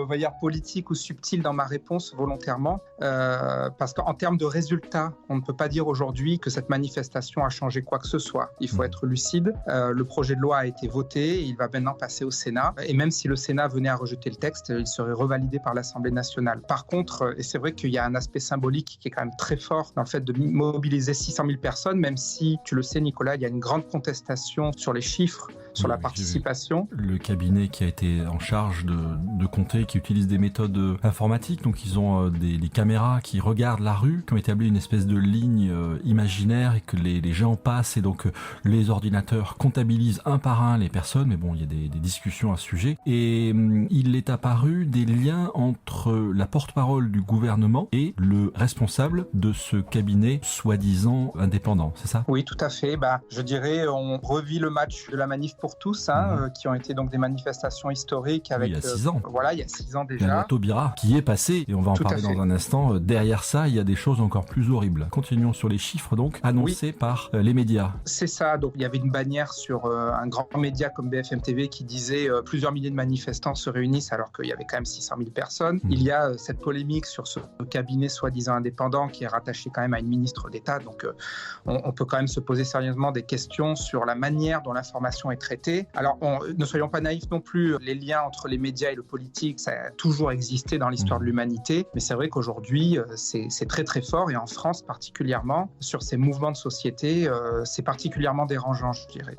politique ou subtil dans ma réponse volontairement, parce qu'en termes de résultats, on ne peut pas dire aujourd'hui que cette manifestation a changé quoi que ce soit. Il faut être lucide. Le projet de loi a été voté, il va maintenant passer au Sénat, et même si le Sénat venait à rejeter le texte, il serait revalidé par l'Assemblée nationale. Par contre, et c'est vrai qu'il y a un aspect symbolique qui est quand même très fort dans le fait de mobiliser 600 000 personnes, même si, tu le sais Nicolas, il y a une grande contestation sur les chiffres, sur la participation. Le cabinet qui a été en charge de compter, qui utilise des méthodes informatiques, donc ils ont des caméras qui regardent la rue, qui ont établi une espèce de ligne imaginaire et que les gens passent et donc les ordinateurs comptabilisent un par un les personnes, mais bon, il y a des discussions à ce sujet. Et il est apparu des liens entre la porte-parole du gouvernement et le responsable de ce cabinet soi-disant indépendant, c'est ça ? Oui, tout à fait. Je dirais, on revit le match de la Manif pour tous, qui ont été donc des manifestations historiques avec... il y a 6 ans. Voilà, il y a 6 ans déjà. La Taubira qui est passé, et on va en parler dans un instant. Derrière ça, il y a des choses encore plus horribles. Continuons sur les chiffres, donc, annoncés par les médias. C'est ça, donc il y avait une bannière sur un grand média comme BFM TV qui disait plusieurs milliers de manifestants se réunissent alors qu'il y avait quand même 600 000 personnes. Il y a cette polémique sur ce cabinet soi-disant indépendant qui est rattaché quand même à une ministre d'État, donc on peut quand même se poser sérieusement des questions sur la manière dont l'information est traitée. Alors, ne soyons pas naïfs non plus, les liens entre les médias et le politique, ça a toujours existé dans l'histoire de l'humanité, mais c'est vrai qu'aujourd'hui, c'est très très fort, et en France particulièrement, sur ces mouvements de société, c'est particulièrement dérangeant, je dirais.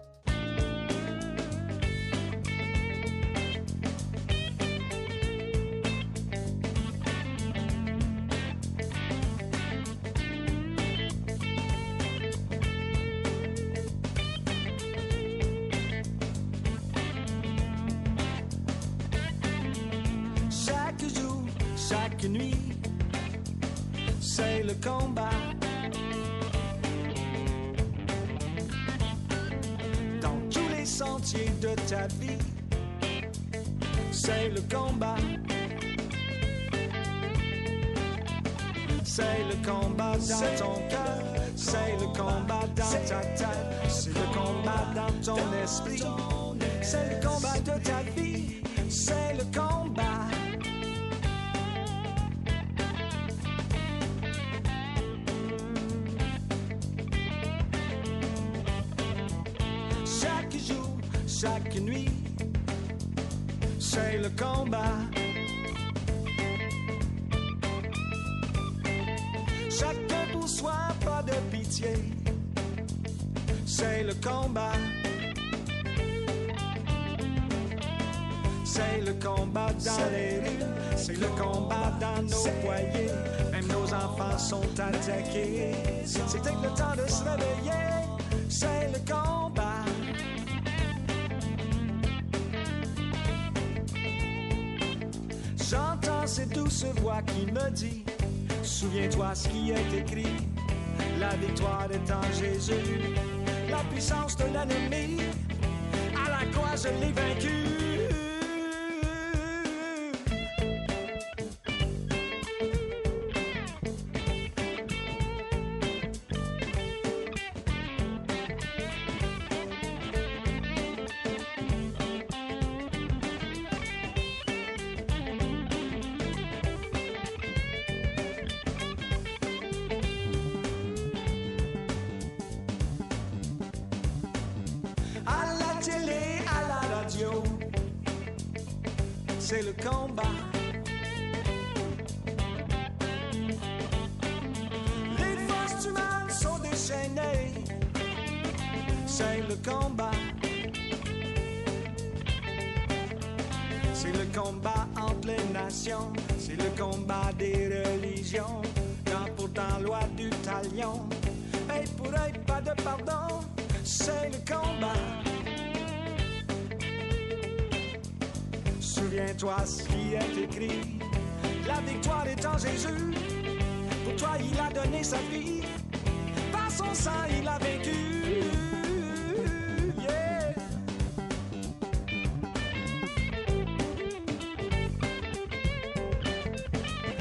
chaque nuit, c'est le combat. Dans tous les sentiers de ta vie, c'est le combat. C'est le combat dans ton cœur, c'est le combat dans ta tête, c'est le combat dans ton esprit, c'est le combat de ta vie, c'est le combat. Chaque jour, chaque nuit, c'est le combat. Chacun pour soi, pas de pitié, c'est le combat. C'est le combat dans les rues, c'est le combat dans nos foyers, même nos enfants sont attaqués. C'est peut-être le temps de se réveiller, c'est le combat. J'entends cette douce voix qui me dit: souviens-toi ce qui est écrit, la victoire est en Jésus, la puissance de l'ennemi, à la croix je l'ai vaincu. C'est le combat. Les forces humaines sont déchaînées. C'est le combat. C'est le combat entre les nations. C'est le combat des religions. Quand pourtant loi du talion. Et pour œil, pas de pardon. C'est le combat. Souviens-toi ce qui est écrit, la victoire est en Jésus. Pour toi il a donné sa vie, par son sang il a vaincu. Yeah.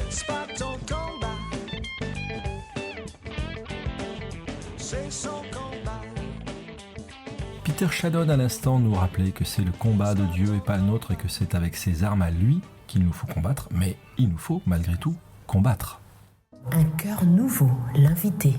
C'est pas ton combat, c'est son combat. Peter Shannon à l'instant nous rappelait que c'est le combat de Dieu et pas le nôtre et que c'est avec ses armes à lui qu'il nous faut combattre, mais il nous faut malgré tout combattre. Un cœur nouveau, l'invité.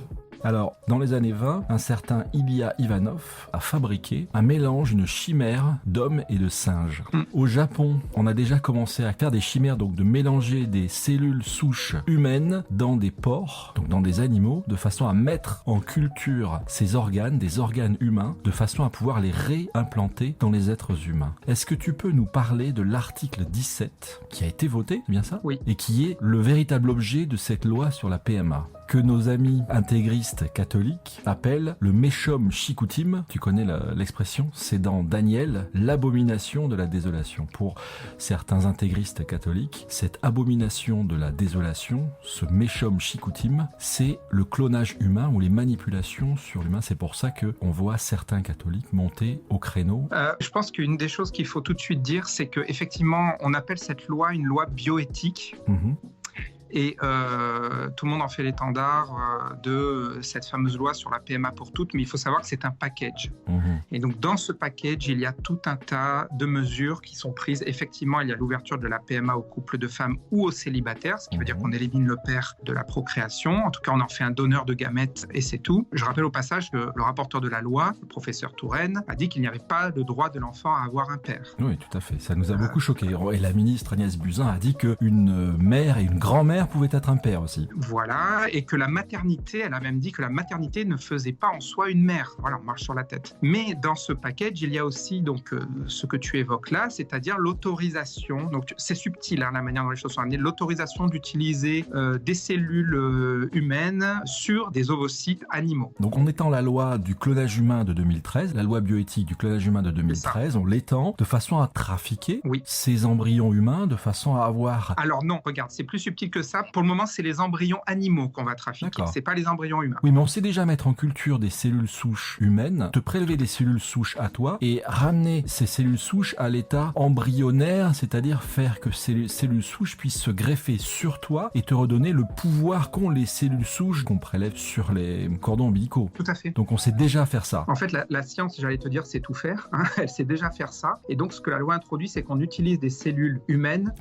Alors, dans les années 20, un certain Ilya Ivanov a fabriqué un mélange, une chimère d'hommes et de singes. Au Japon, on a déjà commencé à faire des chimères, donc de mélanger des cellules souches humaines dans des porcs, donc dans des animaux, de façon à mettre en culture ces organes, des organes humains, de façon à pouvoir les réimplanter dans les êtres humains. Est-ce que tu peux nous parler de l'article 17 qui a été voté, c'est bien ça ? Oui. Et qui est le véritable objet de cette loi sur la PMA ? Que nos amis intégristes catholiques appellent le Meshom Shikutim. Tu connais l'expression, c'est dans Daniel, l'abomination de la désolation. Pour certains intégristes catholiques, cette abomination de la désolation, ce Meshom Shikutim, c'est le clonage humain ou les manipulations sur l'humain. C'est pour ça qu'on voit certains catholiques monter au créneau. Je pense qu'une des choses qu'il faut tout de suite dire, c'est qu'effectivement, on appelle cette loi une loi bioéthique. Et tout le monde en fait l'étendard de cette fameuse loi sur la PMA pour toutes, mais il faut savoir que c'est un package. Et donc dans ce package, il y a tout un tas de mesures qui sont prises. Effectivement, il y a l'ouverture de la PMA aux couples de femmes ou aux célibataires, ce qui veut dire qu'on élimine le père de la procréation. En tout cas, on en fait un donneur de gamètes et c'est tout. Je rappelle au passage que le rapporteur de la loi, le professeur Touraine, a dit qu'il n'y avait pas le droit de l'enfant à avoir un père. Oui, tout à fait. Ça nous a beaucoup choqués. Et la ministre Agnès Buzyn a dit qu'une mère et une grand-mère mère pouvait être un père aussi. Voilà, et que la maternité, elle a même dit que la maternité ne faisait pas en soi une mère. Voilà, on marche sur la tête. Mais dans ce package, il y a aussi donc ce que tu évoques là, c'est-à-dire l'autorisation. Donc c'est subtil, la manière dont les choses sont amenées. L'autorisation d'utiliser des cellules humaines sur des ovocytes animaux. Donc on étend la loi du clonage humain de 2013, la loi bioéthique du clonage humain de 2013, on l'étend de façon à trafiquer ces embryons humains, de façon à avoir... Alors non, regarde, c'est plus subtil que ça. Pour le moment, c'est les embryons animaux qu'on va trafiquer, c'est pas les embryons humains. Oui, mais on sait déjà mettre en culture des cellules souches humaines, te prélever des cellules souches à toi et ramener ces cellules souches à l'état embryonnaire, c'est-à-dire faire que ces cellules souches puissent se greffer sur toi et te redonner le pouvoir qu'ont les cellules souches qu'on prélève sur les cordons ombilicaux. Tout à fait. Donc on sait déjà faire ça. En fait, la science, j'allais te dire, c'est tout faire. Elle sait déjà faire ça. Et donc, ce que la loi introduit, c'est qu'on utilise des cellules humaines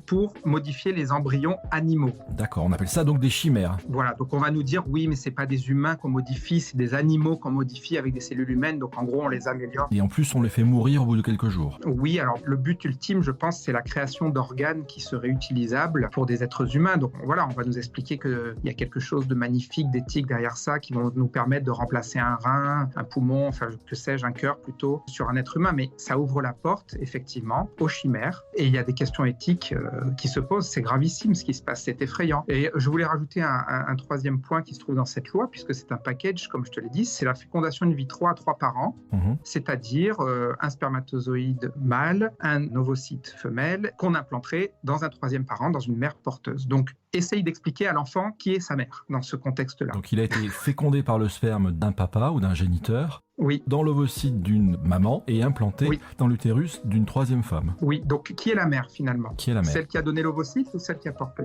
pour modifier les embryons animaux. D'accord, on appelle ça donc des chimères. Voilà, donc on va nous dire, oui, mais c'est pas des humains qu'on modifie, c'est des animaux qu'on modifie avec des cellules humaines. Donc en gros, on les améliore. Et en plus, on les fait mourir au bout de quelques jours. Oui, alors le but ultime, je pense, c'est la création d'organes qui seraient utilisables pour des êtres humains. Donc voilà, on va nous expliquer qu'il y a quelque chose de magnifique, d'éthique derrière ça, qui vont nous permettre de remplacer un rein, un poumon, enfin que sais-je, un cœur plutôt, sur un être humain. Mais ça ouvre la porte, effectivement, aux chimères. Et il y a des questions éthiques qui se posent. C'est gravissime ce qui se passe, c'est effrayant. Et je voulais rajouter un troisième point qui se trouve dans cette loi, puisque c'est un package, comme je te l'ai dit, c'est la fécondation in vitro à 3 par an, c'est-à-dire un spermatozoïde mâle, un ovocyte femelle, qu'on implanterait dans un 3e parent, dans une mère porteuse. Donc, essaye d'expliquer à l'enfant qui est sa mère dans ce contexte-là. Donc il a été fécondé par le sperme d'un papa ou d'un géniteur dans l'ovocyte d'une maman et implanté dans l'utérus d'une 3e femme. Oui, donc qui est la mère finalement? Qui est la mère? Celle qui a donné l'ovocyte ou celle qui a porté?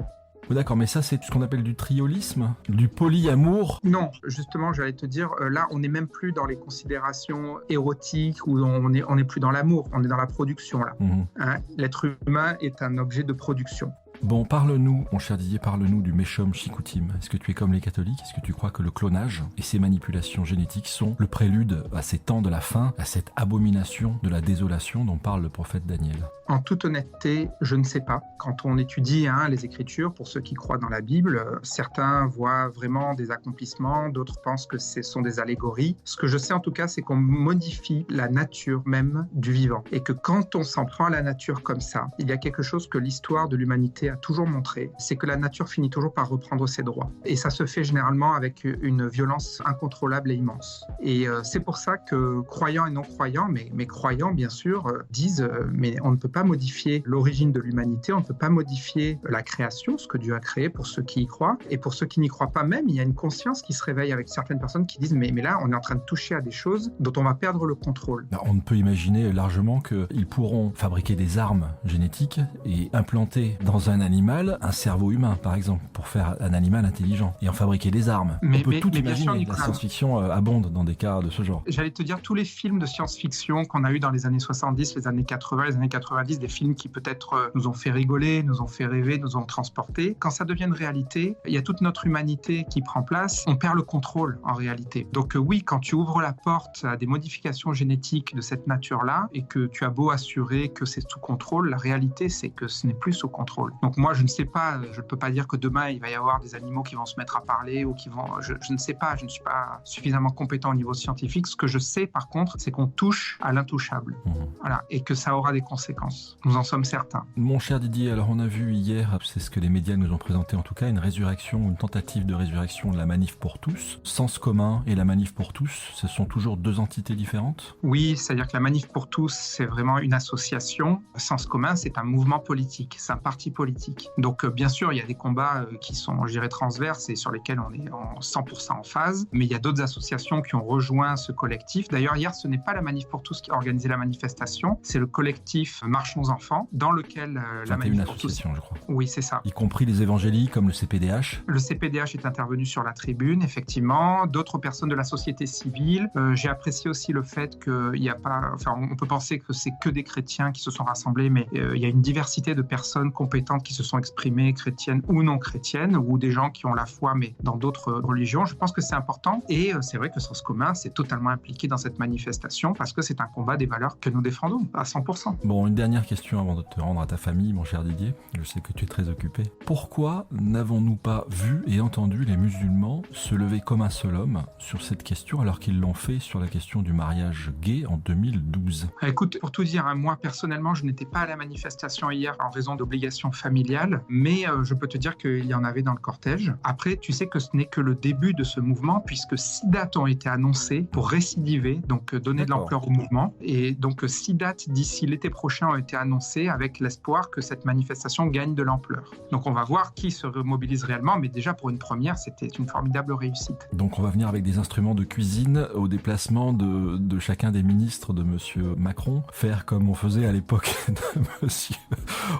D'accord, mais ça c'est ce qu'on appelle du triolisme, du polyamour? Non, justement, j'allais te dire, là on n'est même plus dans les considérations érotiques ou on n'est plus dans l'amour, on est dans la production là. L'être humain est un objet de production. Bon, parle-nous, mon cher Didier, parle-nous du Meshom Shikutim. Est-ce que tu es comme les catholiques? Est-ce que tu crois que le clonage et ces manipulations génétiques sont le prélude à ces temps de la fin, à cette abomination de la désolation dont parle le prophète Daniel? En toute honnêteté, je ne sais pas. Quand on étudie les Écritures, pour ceux qui croient dans la Bible, certains voient vraiment des accomplissements, d'autres pensent que ce sont des allégories. Ce que je sais en tout cas, c'est qu'on modifie la nature même du vivant. Et que quand on s'en prend à la nature comme ça, il y a quelque chose que l'histoire de l'humanité a toujours montré, c'est que la nature finit toujours par reprendre ses droits. Et ça se fait généralement avec une violence incontrôlable et immense. Et c'est pour ça que croyants et non-croyants, mais croyants bien sûr, disent mais on ne peut pas modifier l'origine de l'humanité, on ne peut pas modifier la création, ce que Dieu a créé pour ceux qui y croient. Et pour ceux qui n'y croient pas même, il y a une conscience qui se réveille avec certaines personnes qui disent mais là on est en train de toucher à des choses dont on va perdre le contrôle. On peut imaginer largement qu'ils pourront fabriquer des armes génétiques et implanter dans un animal un cerveau humain, par exemple, pour faire un animal intelligent et en fabriquer des armes. On peut tout imaginer. La science-fiction abonde dans des cas de ce genre. J'allais te dire, tous les films de science-fiction qu'on a eu dans les années 70, les années 80, les années 90, des films qui peut-être nous ont fait rigoler, nous ont fait rêver, nous ont transportés. Quand ça devient une réalité, il y a toute notre humanité qui prend place. On perd le contrôle en réalité. Donc oui, quand tu ouvres la porte à des modifications génétiques de cette nature-là et que tu as beau assurer que c'est sous contrôle, la réalité c'est que ce n'est plus sous contrôle. Donc moi je ne sais pas, je ne peux pas dire que demain il va y avoir des animaux qui vont se mettre à parler ou qui vont... Je ne sais pas, je ne suis pas suffisamment compétent au niveau scientifique. Ce que je sais par contre, c'est qu'on touche à l'intouchable. Voilà, et que ça aura des conséquences. Nous en sommes certains. Mon cher Didier, alors on a vu hier, c'est ce que les médias nous ont présenté en tout cas, une résurrection, une tentative de résurrection de la Manif pour tous. Sens commun et la Manif pour tous, ce sont toujours deux entités différentes? Oui, c'est-à-dire que la Manif pour tous, c'est vraiment une association. Sens commun, c'est un mouvement politique, c'est un parti politique. Donc bien sûr, il y a des combats qui sont, je dirais, transverses et sur lesquels on est en 100% en phase, mais il y a d'autres associations qui ont rejoint ce collectif. D'ailleurs, hier, ce n'est pas la Manif pour tous qui a organisé la manifestation, c'est le collectif Marchons Enfants, dans lequel la Manif pour tous... je crois. Oui, c'est ça. Y compris les évangéliques comme le CPDH? Le CPDH est intervenu sur la tribune, effectivement. D'autres personnes de la société civile. J'ai apprécié aussi le fait qu'il n'y a pas... Enfin, on peut penser que c'est que des chrétiens qui se sont rassemblés, mais il y a une diversité de personnes compétentes qui qui se sont exprimées, chrétiennes ou non chrétiennes, ou des gens qui ont la foi mais dans d'autres religions. Je pense que c'est important et c'est vrai que Sens commun s'est totalement impliqué dans cette manifestation parce que c'est un combat des valeurs que nous défendons à 100%. Bon, une dernière question avant de te rendre à ta famille, mon cher Didier. Je sais que tu es très occupé. Pourquoi n'avons-nous pas vu et entendu les musulmans se lever comme un seul homme sur cette question alors qu'ils l'ont fait sur la question du mariage gay en 2012 ? Écoute, pour tout dire, moi personnellement, je n'étais pas à la manifestation hier en raison d'obligations familiales, mais je peux te dire qu'il y en avait dans le cortège. Après, tu sais que ce n'est que le début de ce mouvement puisque 6 dates ont été annoncées pour récidiver, donc donner de l'ampleur au mouvement. Et donc 6 dates d'ici l'été prochain ont été annoncées avec l'espoir que cette manifestation gagne de l'ampleur. Donc on va voir qui se mobilise réellement, mais déjà pour une première, c'était une formidable réussite. Donc on va venir avec des instruments de cuisine au déplacement de chacun des ministres de Monsieur Macron, faire comme on faisait à l'époque de Monsieur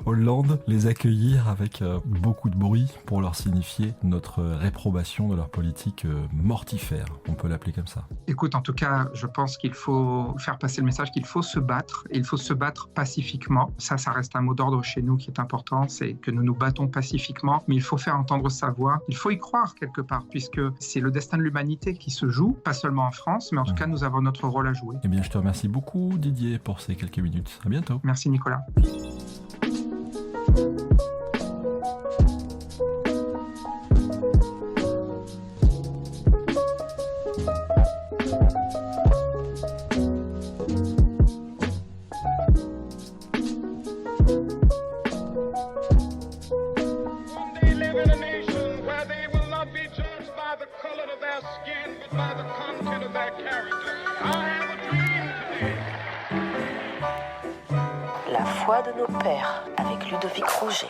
Hollande, les accueillir avec beaucoup de bruit pour leur signifier notre réprobation de leur politique mortifère, on peut l'appeler comme ça. Écoute, en tout cas, je pense qu'il faut faire passer le message qu'il faut se battre, et il faut se battre pacifiquement. Ça reste un mot d'ordre chez nous qui est important, c'est que nous nous battons pacifiquement, mais il faut faire entendre sa voix, il faut y croire quelque part, puisque c'est le destin de l'humanité qui se joue, pas seulement en France, mais en tout cas, nous avons notre rôle à jouer. Eh bien, je te remercie beaucoup, Didier, pour ces quelques minutes. À bientôt. Merci, Nicolas. La foi de nos pères avec Ludovic Rouget.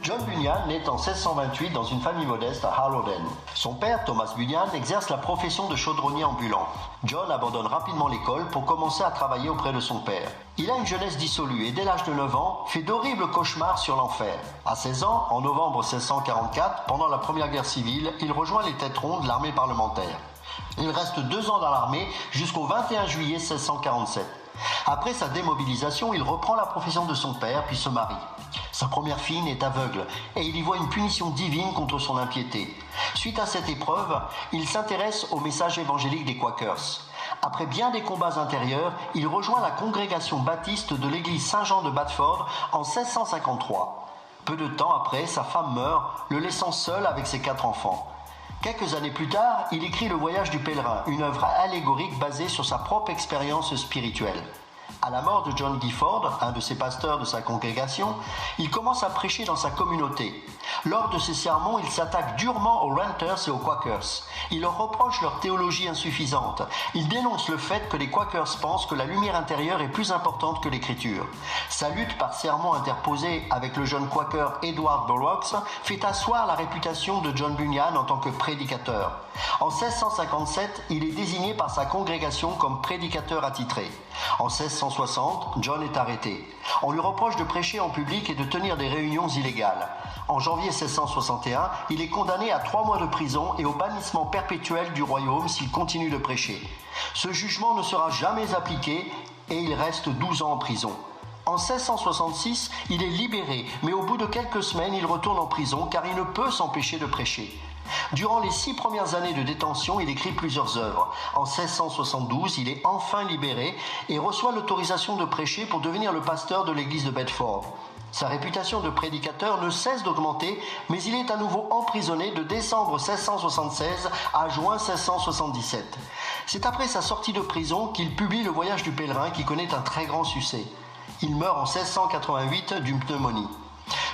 John Bunyan naît en 1628 dans une famille modeste à Harlowden. Son père, Thomas Bunyan, exerce la profession de chaudronnier ambulant. John abandonne rapidement l'école pour commencer à travailler auprès de son père. Il a une jeunesse dissolue et dès l'âge de 9 ans, fait d'horribles cauchemars sur l'enfer. À 16 ans, en novembre 1644, pendant la Première Guerre civile, il rejoint les têtes rondes, l'armée parlementaire. Il reste 2 ans dans l'armée jusqu'au 21 juillet 1647. Après sa démobilisation, il reprend la profession de son père puis se marie. Sa première fille est aveugle et il y voit une punition divine contre son impiété. Suite à cette épreuve, il s'intéresse au message évangélique des Quakers. Après bien des combats intérieurs, il rejoint la congrégation baptiste de l'église Saint-Jean de Batford en 1653. Peu de temps après, sa femme meurt, le laissant seul avec ses 4 enfants. Quelques années plus tard, il écrit Le Voyage du pèlerin, une œuvre allégorique basée sur sa propre expérience spirituelle. À la mort de John Gifford, un de ses pasteurs de sa congrégation, il commence à prêcher dans sa communauté. Lors de ses sermons, il s'attaque durement aux Renters et aux Quakers. Il leur reproche leur théologie insuffisante. Il dénonce le fait que les Quakers pensent que la lumière intérieure est plus importante que l'écriture. Sa lutte par sermon interposé avec le jeune Quaker Edward Burroughs fait asseoir la réputation de John Bunyan en tant que prédicateur. En 1657, il est désigné par sa congrégation comme prédicateur attitré. En 1660, John est arrêté. On lui reproche de prêcher en public et de tenir des réunions illégales. En janvier 1661, il est condamné à 3 mois de prison et au bannissement perpétuel du royaume s'il continue de prêcher. Ce jugement ne sera jamais appliqué et il reste 12 ans en prison. En 1666, il est libéré, mais au bout de quelques semaines, il retourne en prison car il ne peut s'empêcher de prêcher. Durant les 6 premières années de détention, il écrit plusieurs œuvres. En 1672, il est enfin libéré et reçoit l'autorisation de prêcher pour devenir le pasteur de l'église de Bedford. Sa réputation de prédicateur ne cesse d'augmenter, mais il est à nouveau emprisonné de décembre 1676 à juin 1677. C'est après sa sortie de prison qu'il publie Le Voyage du pèlerin qui connaît un très grand succès. Il meurt en 1688 d'une pneumonie.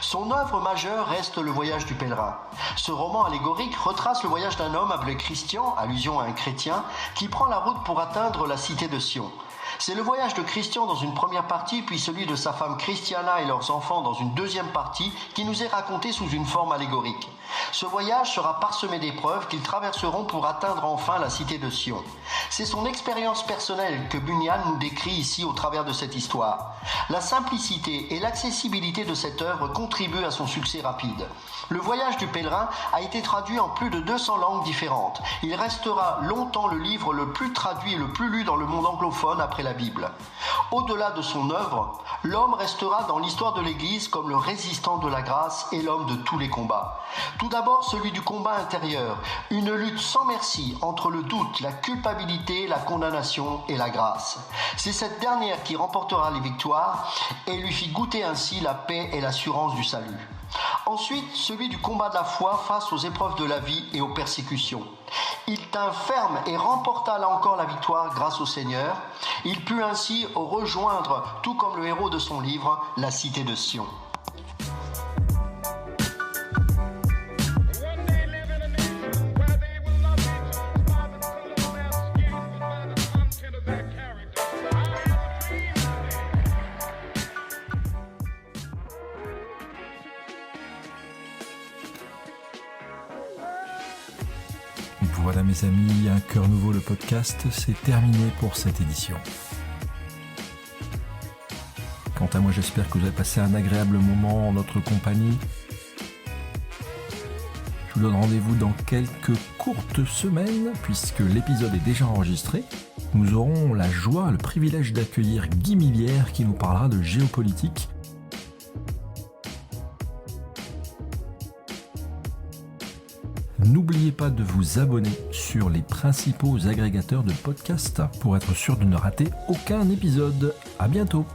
Son œuvre majeure reste Le Voyage du pèlerin. Ce roman allégorique retrace le voyage d'un homme appelé Christian, allusion à un chrétien, qui prend la route pour atteindre la cité de Sion. C'est le voyage de Christian dans une première partie, puis celui de sa femme Christiana et leurs enfants dans une deuxième partie, qui nous est raconté sous une forme allégorique. Ce voyage sera parsemé d'épreuves qu'ils traverseront pour atteindre enfin la cité de Sion. C'est son expérience personnelle que Bunyan nous décrit ici au travers de cette histoire. La simplicité et l'accessibilité de cette œuvre contribuent à son succès rapide. Le voyage du pèlerin a été traduit en plus de 200 langues différentes. Il restera longtemps le livre le plus traduit et le plus lu dans le monde anglophone après la Bible. Au-delà de son œuvre, l'homme restera dans l'histoire de l'Église comme le résistant de la grâce et l'homme de tous les combats. Tout d'abord, celui du combat intérieur, une lutte sans merci entre le doute, la culpabilité, la condamnation et la grâce. C'est cette dernière qui remportera les victoires et lui fit goûter ainsi la paix et l'assurance du salut. Ensuite, celui du combat de la foi face aux épreuves de la vie et aux persécutions. Il tint ferme et remporta là encore la victoire grâce au Seigneur. Il put ainsi rejoindre, tout comme le héros de son livre, la cité de Sion. Voilà mes amis, Un cœur nouveau, le podcast, c'est terminé pour cette édition. Quant à moi, j'espère que vous avez passé un agréable moment en notre compagnie. Je vous donne rendez-vous dans quelques courtes semaines, puisque l'épisode est déjà enregistré. Nous aurons la joie, le privilège d'accueillir Guy Millière qui nous parlera de géopolitique. N'oubliez pas de vous abonner sur les principaux agrégateurs de podcasts pour être sûr de ne rater aucun épisode. À bientôt!